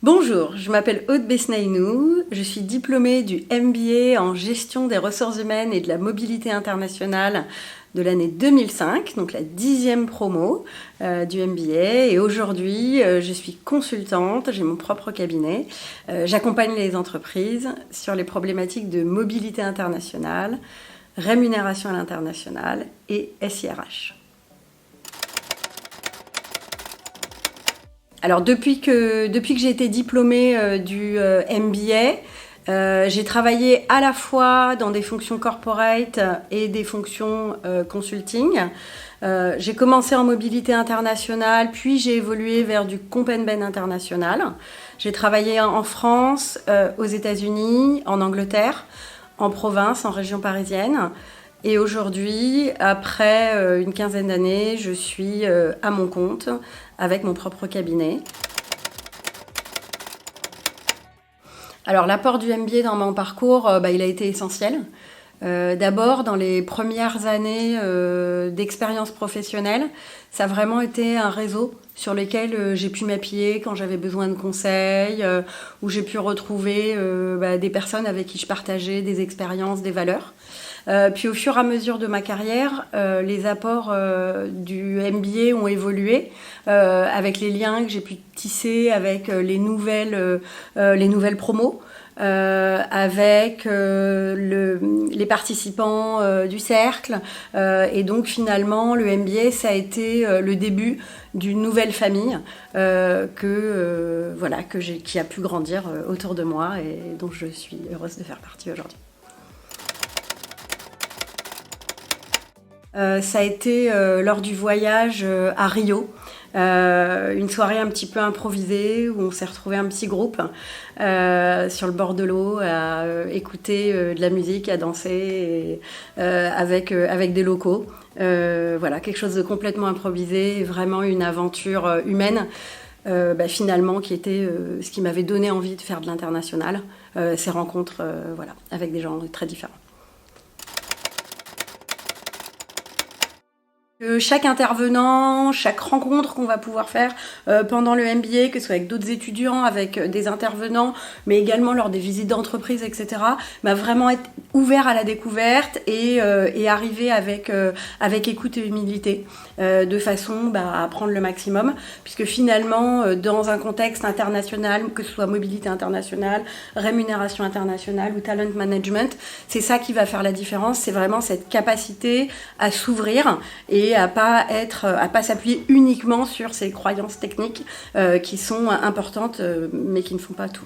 Bonjour, je m'appelle Aude Besnaïnou, je suis diplômée du MBA en gestion des ressources humaines et de la mobilité internationale de l'année 2005, donc la 10e promo du MBA. Et aujourd'hui, je suis consultante, j'ai mon propre cabinet. J'accompagne les entreprises sur les problématiques de mobilité internationale, rémunération à l'international et SIRH. Alors depuis que j'ai été diplômée du MBA, j'ai travaillé à la fois dans des fonctions corporate et des fonctions consulting. J'ai commencé en mobilité internationale, puis j'ai évolué vers du comp and ben international. J'ai travaillé en France, aux États-Unis, en Angleterre, en province, en région parisienne. Et aujourd'hui, après une quinzaine d'années, je suis à mon compte avec mon propre cabinet. Alors l'apport du MBA dans mon parcours, il a été essentiel. D'abord, dans les premières années d'expérience professionnelle, ça a vraiment été un réseau sur lequel j'ai pu m'appuyer quand j'avais besoin de conseils, où j'ai pu retrouver des personnes avec qui je partageais des expériences, des valeurs. Puis au fur et à mesure de ma carrière, les apports du MBA ont évolué avec les liens que j'ai pu tisser avec les nouvelles promos. Avec les participants du cercle et donc finalement le MBA ça a été le début d'une nouvelle famille qui a pu grandir autour de moi et dont je suis heureuse de faire partie aujourd'hui. Ça a été lors du voyage à Rio, une soirée un petit peu improvisée où on s'est retrouvé un petit groupe sur le bord de l'eau à écouter de la musique, à danser avec des locaux. Quelque chose de complètement improvisé, vraiment une aventure humaine. Finalement qui était ce qui m'avait donné envie de faire de l'international, ces rencontres avec des gens très différents. Chaque intervenant, chaque rencontre qu'on va pouvoir faire pendant le MBA, que ce soit avec d'autres étudiants, avec des intervenants, mais également lors des visites d'entreprise, etc., vraiment être ouvert à la découverte et arriver avec écoute et humilité, de façon à apprendre le maximum, puisque finalement, dans un contexte international, que ce soit mobilité internationale, rémunération internationale ou talent management, c'est ça qui va faire la différence, c'est vraiment cette capacité à s'ouvrir et à pas s'appuyer uniquement sur ces croyances techniques qui sont importantes mais qui ne font pas tout.